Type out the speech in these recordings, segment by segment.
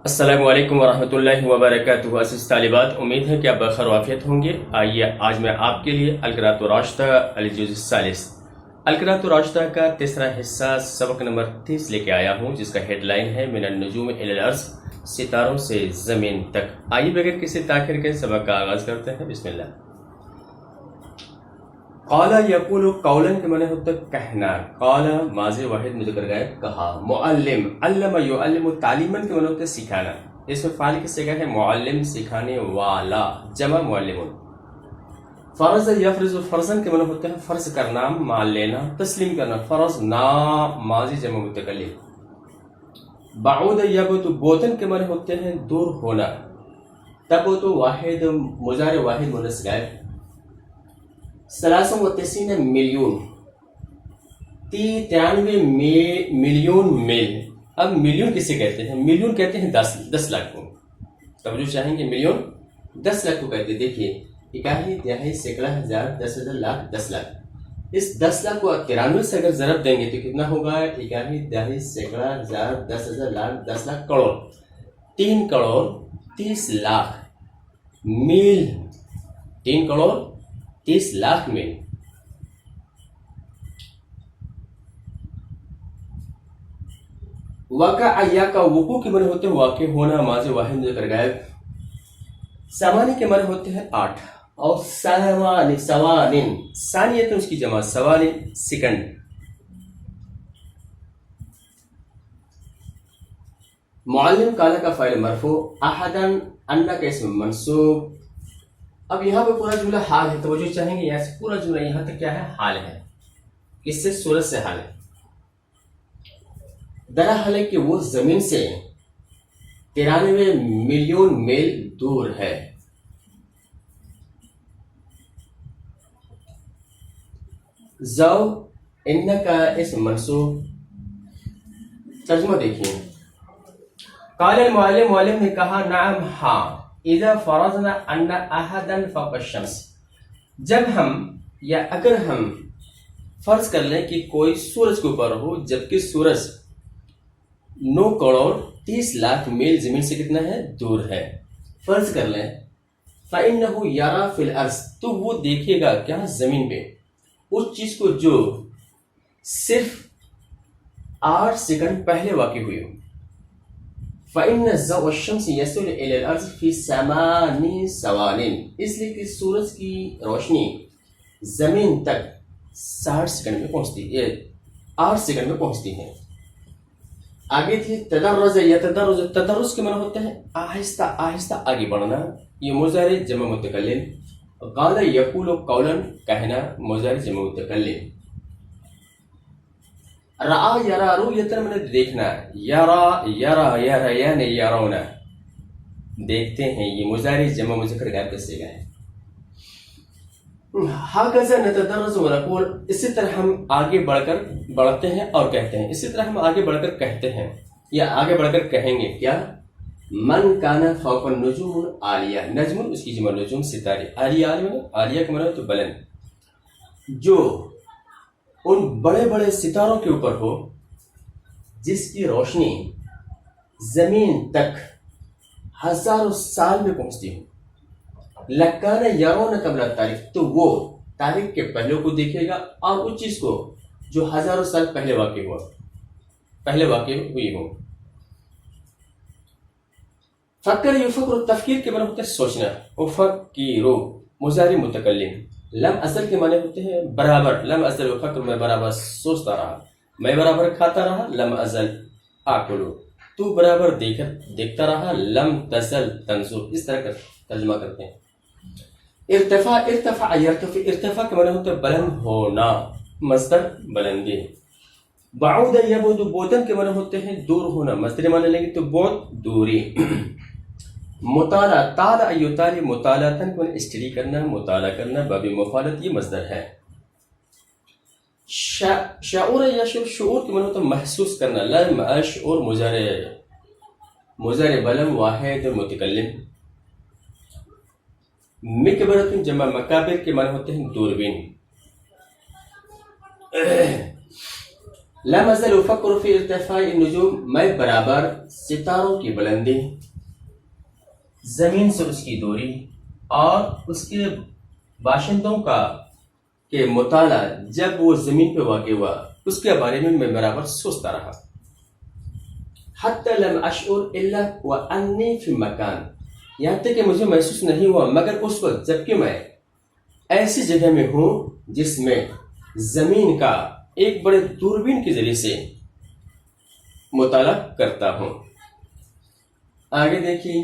السلام علیکم ورحمۃ اللہ وبرکاتہ عزیز طالبات، امید ہے کہ آپ بخیر وعافیت ہوں گے۔ آئیے آج میں آپ کے لیے القراءۃ الراشدہ الجزء الثالث القراءۃ الراشدہ کا تیسرا حصہ سبق نمبر 30 لے کے آیا ہوں، جس کا ہیڈ لائن ہے من النجوم الی الارض، ستاروں سے زمین تک۔ آئیے بغیر کسی تاخیر کے سبق کا آغاز کرتے ہیں۔ بسم اللہ۔ قال یقول قولا کے معنی ہوتا ہے کہنا، قال ماضی واحد مذکر غائب کہا، معلم علم یعلم تعلیما کے معنی ہوتا ہے سکھانا، اس میں فعل کی صیغہ ہے معلم سکھانے والا، جمع معلمون۔ فرض یفرض فرضاً کے معنی ہوتا ہے فرض کرنا، مان لینا، تسلیم کرنا، فرض نا ماضی جمع متکلم۔ بعود یبعد بوتن کے معنی ہوتے ہیں دور ہونا، تبعد واحد مضارع واحد مونث غائب۔ 93 ملین 93 ملین میل۔ اب ملین کسے کہتے ہیں؟ ملین کہتے ہیں 10 لاکھ کو۔ توجہ چاہیں گے، ملین 10 لاکھ کو کہتے ہیں۔ دیکھیے، اکائی دہائی سینکڑا ہزار 10,000 لاکھ 10 لاکھ، اس 10 لاکھ کو 93 سے اگر ضرب دیں گے تو کتنا ہوگا؟ اکائی دہائی سینکڑا ہزار 10,000 لاکھ 10 لاکھ کروڑ، 3 کروڑ 30 لاکھ میل، 3 کروڑ 30 لاکھ میل۔ واقع یا کا وقوع کے معنی ہوتے ہیں واقع ہونا، ماضی واحد مذکر غائب۔ سوانی کے معنی ہوتے ہیں 8، اور سوانن ثانیت اس کی جمع، سوانن سیکنڈ۔ معلم کالا کا فاعل مرفوع، احدن انا کا اسم منصوب۔ اب یہاں پہ پورا جملہ حال ہے، توجہ چاہیں گے، یہاں سے پورا جملہ یہاں تک کیا ہے؟ حال ہے۔ اس سے صورت سے حال ہے۔ درحال ہے کہ وہ زمین سے 93 ملین میل دور ہے۔ زو ان کا اسم منصوب۔ ترجمہ دیکھیے، قال المعلم، معلم نے کہا، نعم ہاں، اذا فرضنا ان احدا فوق الشمس، جب ہم یا اگر ہم فرض کر لیں کہ کوئی سورج کے اوپر ہو، جبکہ سورج 9 کروڑ 30 لاکھ میل زمین سے کتنا ہے؟ دور ہے۔ فرض کر لیں فإنه يرى في الأرض، تو وہ دیکھے گا کیا؟ زمین پہ اس چیز کو جو صرف 8 سیکنڈ پہلے واقع ہوئی ہو۔ فإن ضوء الشمس يصل إلى الأرض في 8 ثوان، اس لیے کہ سورج کی روشنی زمین تک 60 سیکنڈ میں پہنچتی ہے، 8 سیکنڈ میں پہنچتی ہے۔ آگے تھی تدرج یتدرج، تدرج کے معنی ہوتا ہے آہستہ آہستہ آگے بڑھنا، یہ مضارع جمع متکلم۔ قال یقول قولا کہنا، مضارع جمع متکلم۔ رآ یرا رؤیتن میں دیکھنا، یرا یرا یرین یرون، دیکھتے ہیں، یہ مضارع جمع مذکر غائب کا صیغہ ہے۔ ہاکذا نتدرج ونقول، اسی طرح ہم آگے بڑھتے ہیں اور کہتے ہیں، اسی طرح ہم آگے بڑھ کر کہتے ہیں یا آگے بڑھ کر کہیں گے کیا؟ من کان فوق النجوم عالیہ، نجم اس کی جمع نجوم ستارے، عالیہ عالیہ کا معنی تو بلند، جو ان بڑے بڑے ستاروں کے اوپر ہو جس کی روشنی زمین تک ہزاروں سال میں پہنچتی ہو۔ لکان یرون قبل تاریخ، تو وہ تاریخ کے پہلو کو دیکھے گا اور اس چیز کو جو ہزاروں سال پہلے واقع ہوئی ہو۔ فکر یفکر، تفکیر کے معنی ہوتے ہیں سوچنا، افکرو مضارع متکلم۔ لم ازل کے معنی ہوتے ہیں برابر، لم ازل افکر، میں برابر سوچتا رہا، میں برابر کھاتا رہا، لم ازل آکلو، تو برابر دیکھتا رہا، لم تزل تنظر، اس طرح کا ترجمہ کرتے ہیں۔ ارتفاع ارتفع یرتفع، ارتفاع کے معنی ہوتا ہے بلند ہونا، مصدر بلندی۔ بعود یبعد، بودن کے معنی ہوتے ہیں دور ہونا، مصدر معنی لیں گے تو بعد دوری۔ مطالعہ طالع یطالع، مطالعتن کو اسٹڈی کرنا، مطالعہ کرنا، باب مفعولت، یہ مصدر ہے۔ شعور یشعر، شعور کے معنی ہوتا ہے محسوس کرنا، لم اشعر مضارع بلم واحد متکلم۔ مکبرۃ جمع مکابر کے معنی ہوتے ہیں دوربین۔ لا مزال افکر فی ارتفاع النجوم، میں برابر ستاروں کی بلندی، زمین سے اس کی دوری اور اس کے باشندوں کا کہ مطالعہ جب وہ زمین پہ واقع ہوا اس کے بارے میں برابر سوچتا رہا. حتی لم اشعر الا وانی فی مکان، یہاں تک کہ مجھے محسوس نہیں ہوا مگر اس وقت جبکہ میں ایسی جگہ میں ہوں جس میں زمین کا ایک بڑے دوربین کے ذریعے سے مطالعہ کرتا ہوں. آگے دیکھیے،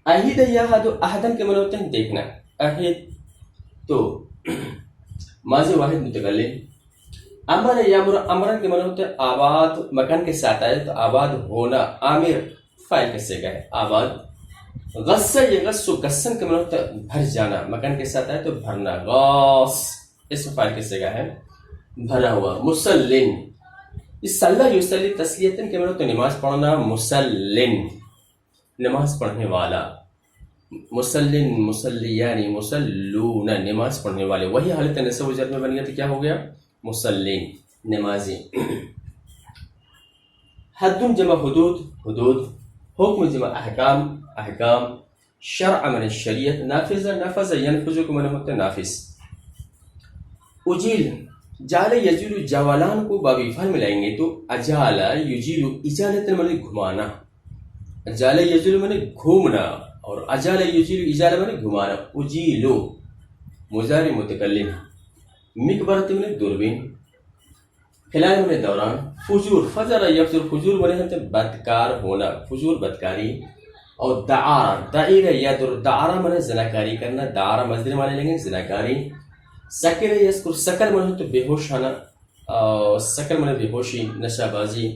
اہد یہد احدن کے معنی ہوتے ہیں دیکھنا. اہد تو ماضی واحد متکلم، امر یامر امرن کے معنی ہوتے ہیں آباد، مکان کے ساتھ آئے تو آباد ہونا، عامر فائل کے سگا ہے آباد. غص یغص غصن کے معنی ہوتا ہے بھر جانا، مکان کے ساتھ آئے تو بھرنا، غاص اس فائل کے سگا ہے بھرا ہوا. مسلن، اس صلی یصلی تسلیتن کے معنی ہوتا ہے نماز پڑھنا، مسلن نماز پڑھنے والا، مسلن مسلیانی مسلون نماز پڑھنے والے. وہی حالت نصب و جر میں بن گیا تو کیا ہو گیا؟ مسلین نمازی. حد جمع حدود، حدود. حکم جمع احکام، احکام. شرع من الشریعت. نافذ، نفذ ینفذ کو معنی ہوتا ہے نافذ. اجیل، جال یجیل جوالان کو بابی فعل میں لائیں گے تو اجال یجیل اجالت معنی گھمانا، اجال یجیل معنی گھومنا اور اجال یجیل اجال معنی گھمانا. اجیلو مضارع متکلم. مقبرت معنی دوربین. خلال معنی دوران. فجور، فجر یفجر، فجور معنی ہوتے ہیں بدکار ہونا، فجور بدکاری. اور دعارہ، دعیر یدر، دعارہ معنی زناکاری کرنا، دعارہ مصدر معنی لیں گے زناکاری. سکر یسکر، سکر معنی ہوتے بے ہوش ہونا، سکر معنی بے ہوشی، نشہ بازی.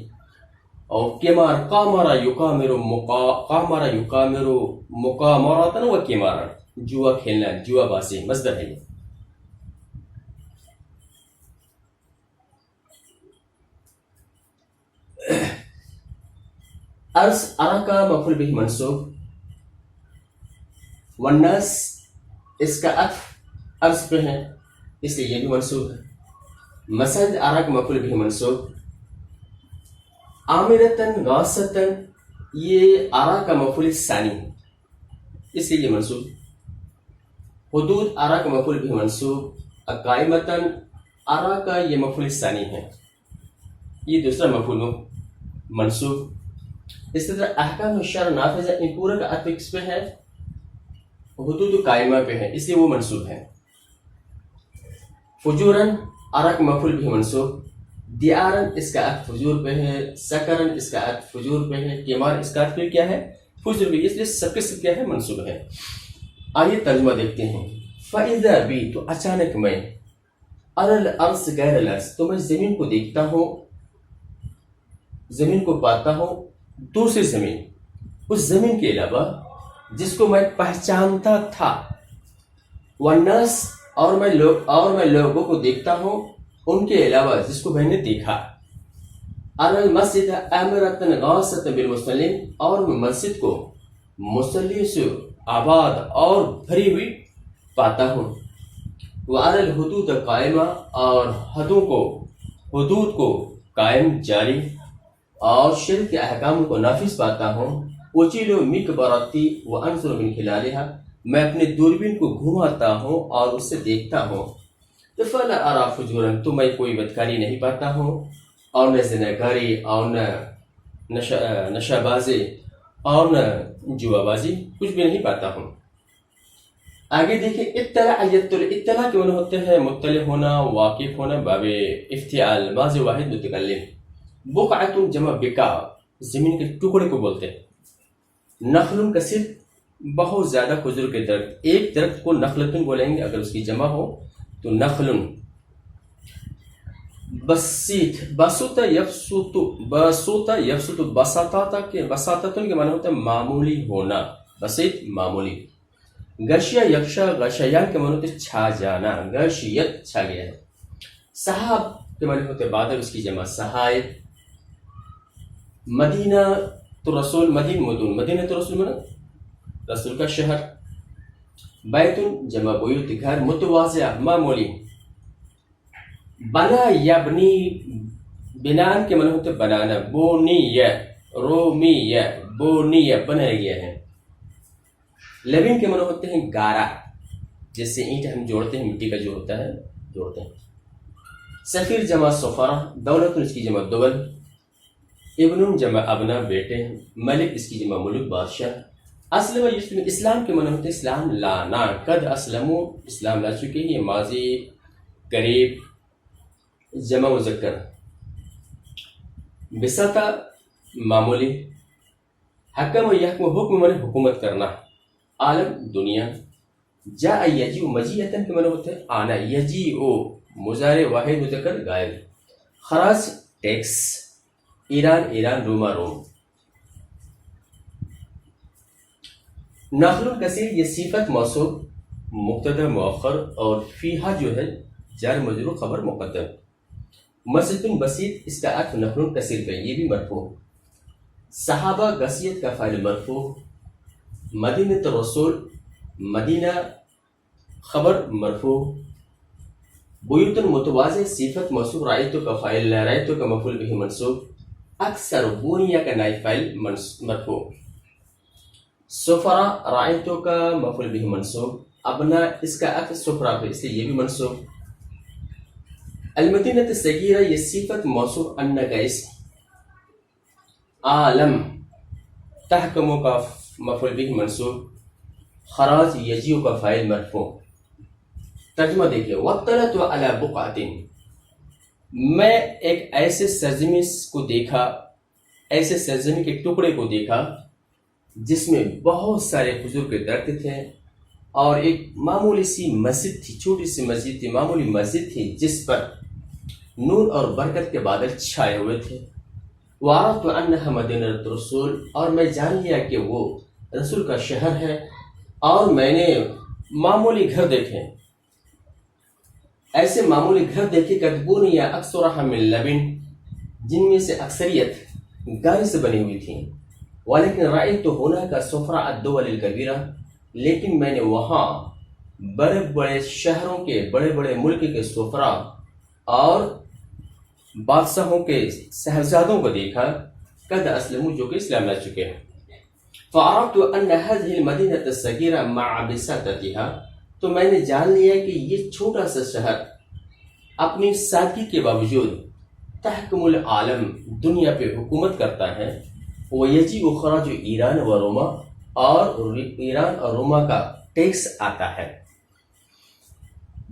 اور کمار، قامر یقامر، قامر یقامر مقامراتن و کمارا، جوا کھیلنا، جوا بازی مصدر ہے. ارس ارا کا مفعول به منصوب، والناس اس کا عطف ارس پہ ہے اس لیے یہ بھی منصوب ہے. مسجد ارا کا مفعول به منصوب. عامرتن غاصتن یہ ارا کا مفعول ثانی اس لیے یہ منصوب. حدود ارا کا مفعول به منصوب. قائمتن ارا کا یہ مفعول ثانی ہے، یہ دوسرا مفعول منصوب. اس طرح احکام الشرع نافذہ، ان پورا کا عطف کس پہ ہے؟ حدود قائمہ پہ ہے اس لیے وہ منصوب ہے. فجورن ارا کا مفعول به منصوب. دیارن اس کا عطف فجور پہ ہے، سکرن اس کا عطف فجور پہ ہے، کمار اس کا عطف پھر کیا ہے؟ فجور پہ، اس لیے سب کے سب کیا ہے؟ منصوب ہے. آئیے ترجمہ دیکھتے ہیں. فَإِذَا بِي، تو اچانک میں، ارى الارض غیر الارض، تو میں زمین کو دیکھتا ہوں، زمین کو پاتا ہوں دوسری زمین، اس زمین کے علاوہ جس کو میں پہچانتا تھا. والناس، اور میں لوگوں کو دیکھتا ہوں ان کے علاوہ جس کو میں نے دیکھا. ارى المسجد عامرة غاصة بالمصلين، اور میں مسجد کو مصلی سے آباد اور بھری ہوئی پاتا ہوں. وَأَرَى الْحُدُودَ قائمہ، اور حدود کو قائم جاری اور شرع کے احکام کو نافذ پاتا ہوں. اجیل مقبرتی وانظر من خلالها، میں اپنے دوربین کو گھماتا ہوں اور اس سے دیکھتا ہوں. فلا ارى فجورا، تو میں کوئی بدکاری نہیں پاتا ہوں اور نہ زناکاری اور نہ نشہ بازی اور نہ جوا بازی، کچھ بھی نہیں پاتا ہوں. آگے دیکھیں. اطلاع یطلع، اطلاع کے معنی ہوتے ہیں مطلع ہونا، واقف ہونا، باب افتعال، ماضی واحد متکلم. بقعۃ جمع بقع، زمین کے ٹکڑے کو بولتے ہیں. نخل کثیر، بہت زیادہ کھجور کے درخت، ایک درخت کو نخلتن بولیں گے اگر اس کی جمع ہو تو نخل. بسیط، بسوط یبسط، بسوط یبسط، بساطتن کے معنی ہوتا ہے معمولی ہونا، بسیط معمولی. غشیہ یغشا، غشیان کے معنی ہوتے چھا جانا، غشیت چھا گیا ہے. صحاب کے معنی ہوتے بادل، اس کی جمع صحائب. مدینہ تو رسول، مدینہ تو رسول معنی رسول کا شہر. بیت جمع بیوت، گھر. متواضع معمولی. بنا یبنی، بنان کے معنی ہوتے ہیں بنانا، بونیہ، رومیہ، بونیہ بنایا گیا ہے۔ لبن کے معنی ہوتے ہیں گارا، جس سے اینٹ ہم جوڑتے ہیں، مٹی کا جو ہوتا ہے جوڑتے ہیں۔ سفیر جمع سفرہ، دولت اس کی جمع دول، ابن جمع ابنا بیٹے، ملک اس کی جمع ملک بادشاہ۔ اسلم یسلم، اسلام کے معنی ہوتے ہیں اسلام لانا، قد اسلمو اسلام لا چکے، یہ ماضی قریب جمع مذکر۔ بسطہ معمولی، حکم یحکم حکم معنی حکومت کرنا، عالم دنیا۔ جاء یجیء مجیئتن کے معنی ہوتے ہیں آنا، یجیء مضارع واحد مذکر غائب۔ خراج ٹیکس، ایران ایران، روما روم۔ نخل کثیر یہ صفت موصوف مبتدا مؤخر اور فیہا جو ہے جار مجرور خبر مقدم۔ مسجد بسیط اس کا عطف نخل کثیر کا، یہ بھی مرفوع۔ صحابہ غسیت کا فاعل مرفوع۔ مدینہ رسول، مدینہ خبر مرفوع۔ بیوت متواضع صفت موصوف، رأیتو کا فاعل، رأیتو کا مفعول به منصوب۔ اکثر بونیہ کا نائب فاعل مرفوع۔ سفرا رأیتو کا مفعول به منصوب، ابنا اس کا عطف سفرا پہ، اس لیے یہ بھی منصوب۔ المدینہ الصغیرہ یہ صفت موصوف ان کا اسم۔ عالم تحکمو کا مفعول به منصوب، خراج یجیء کا فاعل مرفوع۔ ترجمہ دیکھیے، وَاطَّلَعْتُ عَلَى بُقْعَةٍ، میں ایک ایسے سرزمین کو دیکھا، ایسے سرزمین کے ٹکڑے کو دیکھا جس میں بہت سارے کھجور کے درخت تھے اور ایک معمولی سی مسجد تھی، چھوٹی سی مسجد تھی، معمولی مسجد تھی جس پر نور اور برکت کے بادل چھائے ہوئے تھے۔ وَعَرَفْتُ أَنَّهَا مَدِينَةُ الرَّسُولِ، اور میں جان لیا کہ وہ رسول کا شہر ہے، اور میں نے معمولی گھر دیکھے، ایسے معمولی گھر دیکھے، کتبون یا اکثرها من لبن، جن میں سے اکثریت گارے سے بنی ہوئی تھیں۔ ولیکن رأیت هناك سفراء الدول الكبیرہ، لیکن میں نے وہاں بڑے بڑے شہروں کے، بڑے بڑے ملک کے سفراء اور بادشاہوں کے صاحبزادوں کو دیکھا، قد اسلموا جو کہ اسلام لا چکے ہیں۔ فعرفت ان هذه المدینة الصغیرة مع بساطتها، تو میں نے جان لیا کہ یہ چھوٹا سا شہر اپنی سادگی کے باوجود تحکم العالم، دنیا پہ حکومت کرتا ہے۔ وَيَجِئُ خَرَاجُ ایران و روما، اور ایران اور روما کا ٹیکس آتا ہے۔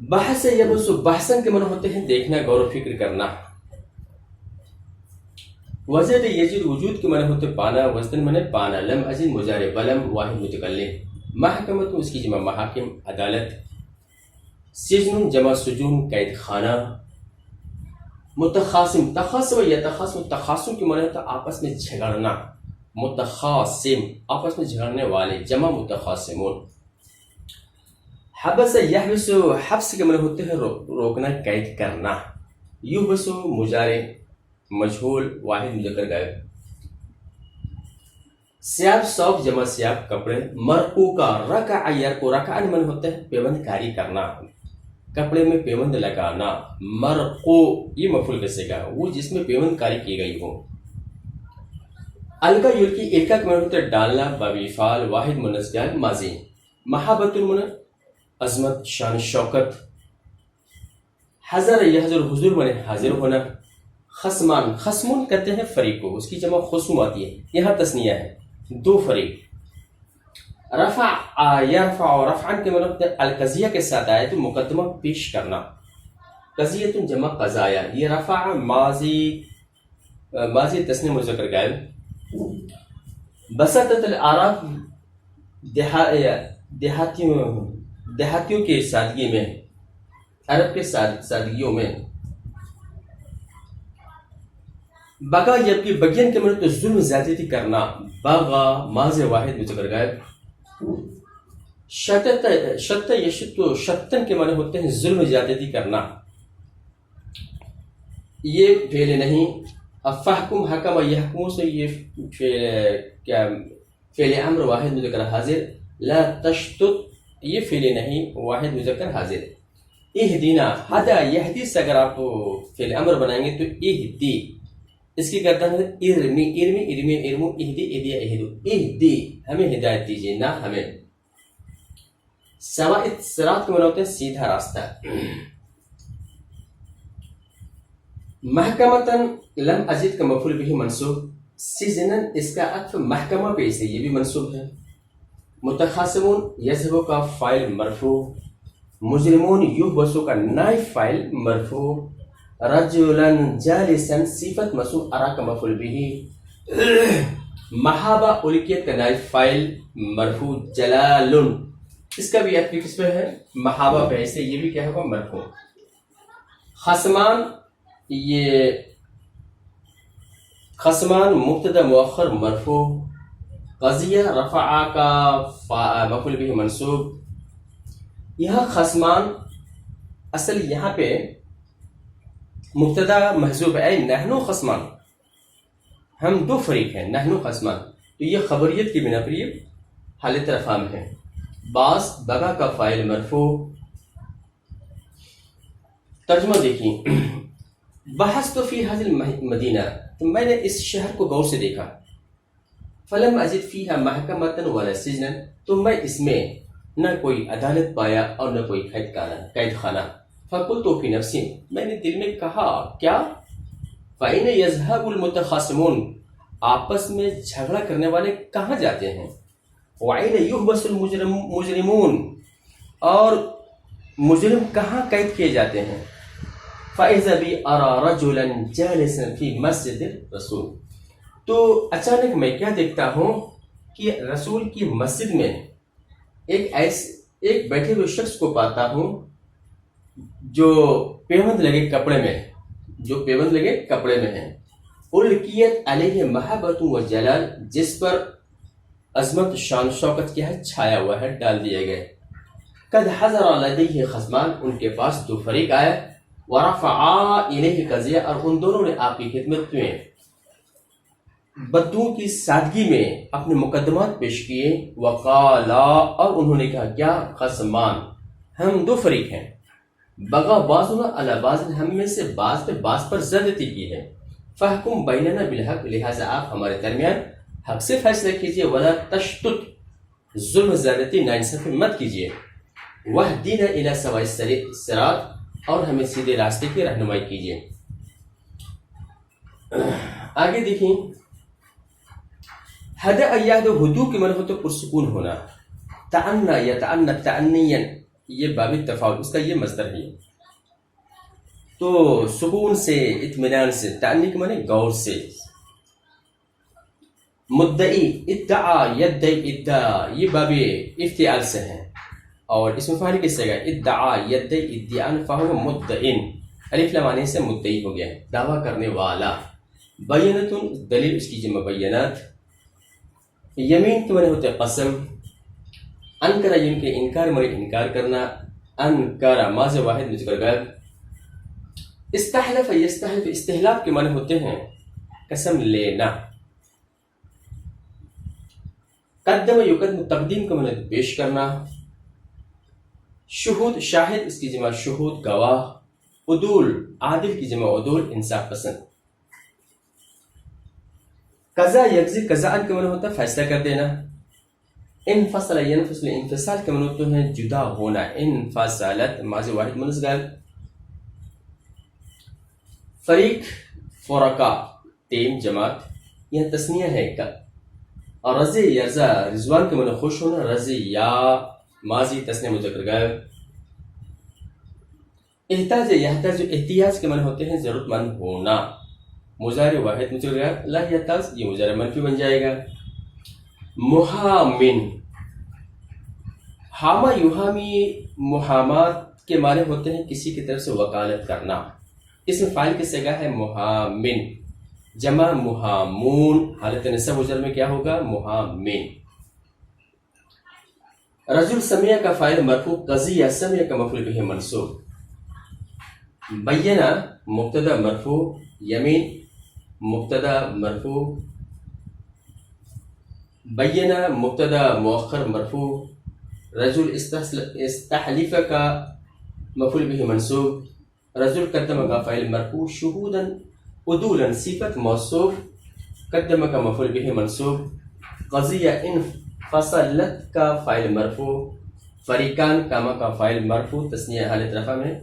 بحث یبس، بحثن کے معنی ہوتے ہیں دیکھنا، غور و فکر کرنا۔ وجد یجد، وجود کے معنی ہوتے پانا، وزن معنی پانا، لم ازن مضارع بلم واحد متکلم۔ محکمت اس کی جمع محاکم عدالت۔ سجن جمع سجون قید خانہ۔ متخاصم، تخاصم یتخاصم، تخاصم کے معنی ہوتا آپس میں جھگڑنا، متخاصم آپس میں جھگڑنے والے، جمع متخاصمون۔ حبس یحبس، حبس کے معنی ہوتے ہیں روکنا، قید کرنا۔ یحبس مضارع مجہول واحد مذکر غائب۔ سیاب ثوب جمع سیاب کپڑے۔ مرقو کا رکع یرکو، رکع معنی ہوتا ہے پیوند کاری کرنا، کپڑے میں پیوند لگانا۔ مرقو یہ مفعول کیسے گا، وہ جس میں پیوند کاری کی گئی ہو۔ القا یلقی، القا کا معنی ہوتا ہے ڈالنا، بابی فعال واحد منصب ماضی۔ محبت المن عظمت شان شوکت۔ حضر یحضر، حضور معنی حاضر ہونا۔ خصمان، خصمون کہتے ہیں فریق کو، اس کی جمع خصوم آتی ہے، یہاں تثنیہ ہے، دو فریق۔ رفع یرفع، رفعن کے معنی القضیہ کے ساتھ آئے تو مقدمہ پیش کرنا۔ قضیۃ جمع قضایا، یہ رفع ماضی تثنیہ مذکر غائب۔ بسطت الاعراف، دیہاتیوں کے سادگی میں، عرب کے سادگیوں میں۔ بغا جبکہ بغین کے معنی تو ظلم زیادتی کرنا، بغا ماضی واحد مذکر غائب۔ شت یشت، شتن کے معنی ہوتے ہیں ظلم زیادتی کرنا، یہ فعل نہیں۔ فحکم حکم یحکموں سے یہ فعل امر واحد مذکر حاضر۔ لا تشتت یہ فعل نہیں، واحد مذکر حاضر۔ اہدینا ہدا یہدی سے اگر آپ فعل امر بنائیں گے تو اہدی اس کی گردن ہے ارمی ارمی ارمی ارمو اہدی اہدی اہدو اہدی ہمیں ہدایت دیجیے نہ ہمیں سوا صراط کے معنی ہوتے ہیں سیدھا راستہ محکمتاً لم اجد کا مفعول بھی منصوب سجنن اس کا عطف محکمہ پہ سے یہ بھی منصوب ہے متخاصمون یذهب کا فاعل مرفوع مجرمون یحبسوا کا نائب فاعل مرفوع رجلا جالسا صفت موصوف ارا کا مفعول به محابہ الکیت کا نائب فاعل مرفوع جلال اس کا بھی عطف کس پہ ہے محابہ پہ سے یہ بھی کیا ہوگا مرفوع خصمان یہ خصمان مبتدا مؤخر مرفوع قضیہ رفع کا مفعول به منصوب یہاں خصمان اصل یہاں پہ مبتدا محذوف ہے نحن خصمان ہم دو فریق ہیں نحن خصمان تو یہ خبریت کی بنا پر یہ حالت رفع میں ہے باس بغا کا فاعل مرفوع ترجمہ دیکھیں بحثت فی هذه المدینہ تو میں نے اس شہر کو غور سے دیکھا فلم اجد فیہا محکمۃ ولا سجنا تو میں اس میں نہ کوئی عدالت پایا اور نہ کوئی قید خانہ فقلت فی نفسی میں نے دل میں کہا کیا فإن یذهب المتخاصمون آپس میں جھگڑا کرنے والے کہاں جاتے ہیں وأين یحبس المجرمون اور مجرم کہاں قید کیے جاتے ہیں فإذا بی أرى رجلا جالسا فی مسجد الرسول تو اچانک میں کیا دیکھتا ہوں کہ رسول کی مسجد میں ایک بیٹھے ہوئے شخص کو پاتا ہوں جو پیوند لگے کپڑے میں ہیں الکیت علیہ محبت و جلال جس پر عظمت شان شوکت کیا ہے چھایا ہوا ہے ڈال دیے گئے قد حضر لدیہ خصمان ان کے پاس دو فریق آئے ورفعا الیہ قضیہ اور ان دونوں نے آپ کی خدمت میں بدو کی سادگی میں اپنے مقدمات پیش کیے وقالا اور انہوں نے کہا کیا خصمان ہم دو فریق ہیں بغا بعضنا علی بعض ہم میں سے بعض پہ بعض پر زیادتی کی ہے فحکم بیننا بالحق لہذا آپ ہمارے درمیان حق سے فیصلہ کیجئے ولا تشتت ظلم زیادتی ناانصافی مت کیجئے واہدینا الی سواء الصراط اور ہمیں سیدھے راستے کی رہنمائی کیجئے آگے دیکھیں ہدأ یہد ہدو کے معنی ہوتا ہے پرسکون ہونا تعنی یتعنی تعنیا یہ باب تفاعل اس کا یہ مصدر ہے تو سکون سے اطمینان سے تعنی کے معنی غور سے مدعی ادعا یدعی ادعا یہ باب افتعال سے ہیں اور اس میں فاعل کس سے گیا ادعا یدعی ادعان فہو مدعن الف لام آنے سے مدعی ہو گیا دعویٰ کرنے والا بینتن دلیل اس کی جمع بینات یمین کے معنی ہوتے ہیں قسم انکر یم کے انکار معنی انکار کرنا انکر ماضی واحد مذکر غائب استحلف یستحلف استحلاف کے معنی ہوتے ہیں قسم لینا قدم یقدم تقدیم کا معنی پیش کرنا شہود شاہد اس کی جمع شہود گواہ عدول عادل کی جمع عدول انصاف پسند قضا یقضی قضاء کا معنی ہوتا ہے فیصلہ کر دینا انفصل ینفصل انفصال کے معنی ہوتے ہیں جدا ہونا انفصلت ماضی واحد منصب غائب فریق فرقا ٹیم جماعت یہ تسنیہ ہے کا اور رضی یرضا رضوان کے معنی خوش ہونا رضی یا ماضی تسنیہ مذکر غائب احتاج یحتاج احتیاج کے معنی ہوتے ہیں ضرورت مند ہونا مضارع واحد مذکر غائب لا یحتاج یہ مضارع منفی بن جائے گا محامن حاما یحامی محامات کے معنی ہوتے ہیں کسی کی طرف سے وکالت کرنا اس میں فاعل کی صیغہ ہے محامن جمع محامون حالت نصب و جر میں کیا ہوگا محامن رجل سمیہ کا فاعل مرفوع قضیہ سمیہ کا مفعول به منصوب بینا مبتدا مرفوع یمین مبتدا مرفوع بینا مبتدا مؤخر مرفوع رجل استحلف کا مفعول به منصوب. رجل قدم کا فاعل مرفوع. شهودا عدولا صفت موصوف قدم کا مفعول به منصوب. قضیہ انفصلت کا فاعل مرفوع. فریقان کاما کا فاعل مرفوع تثنیہ حالت رفع میں.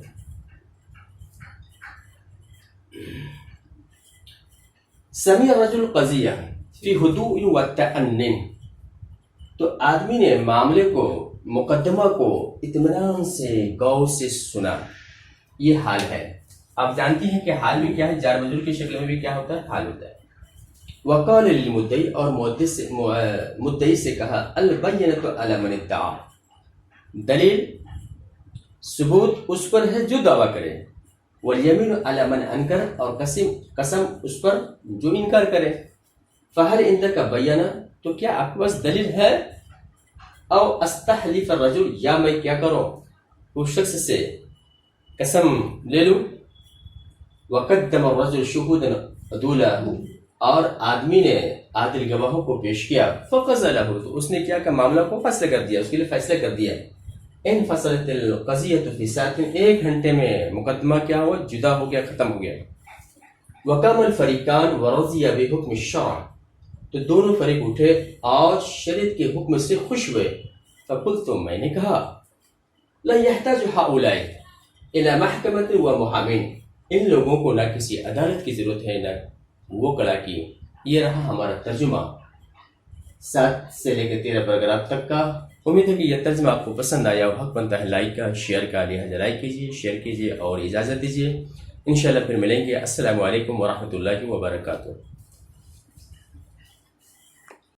سمع الرجل قضیہ فی ہدوء و تأنن. تو آدمی نے معاملے کو مقدمہ کو اطمینان سے غور سے سنا. یہ حال ہے. آپ جانتی ہیں کہ حال میں کیا ہے، جار مجرور کی شکل میں بھی کیا ہوتا ہے، حال ہوتا ہے. وقال للمدعی اور مدعی سے کہا البینۃ علی من ادعا. دلیل ثبوت اس پر ہے جو دعویٰ کرے. والیمین علی من انکر اور قسم اس پر جو انکار کرے. فہل عندک بینہ تو کیا آپ کے پاس دلیل ہے. او استحلف الرجل یا میں کیا کروں اس شخص سے قسم لے لوں. وقدم الرجل شہودا عدولا اور آدمی نے عادل گواہوں کو پیش کیا. فقضى له تو اس نے کیا کہ معاملہ کو فیصلہ کر دیا، اس کے لیے فیصلہ کر دیا. انفصلت القضیۃ فی ساعۃ 1 گھنٹے میں مقدمہ کیا ہوا، جدا ہو گیا، ختم ہو گیا. وقام الفریقان ورضی بحکم الشرع تو دونوں فریق اٹھے اور شریعت کے حکم سے خوش ہوئے. فقلت تو میں نے کہا لا يحتاج هؤلاء الى محکمۃ و محامین. ان لوگوں کو نہ کسی عدالت کی ضرورت ہے نہ وہ کلا کی. یہ رہا ہمارا ترجمہ 7 سے لے کے 13 پیراگراف تک کا. امید ہے کہ یہ ترجمہ آپ کو پسند آیا اور حق بنتا ہے لائک کا، شیئر کا. لہٰذا لائک کیجیے، شیئر کیجیے اور اجازت دیجیے. انشاءاللہ پھر ملیں گے. السلام علیکم ورحمۃ اللہ وبرکاتہ.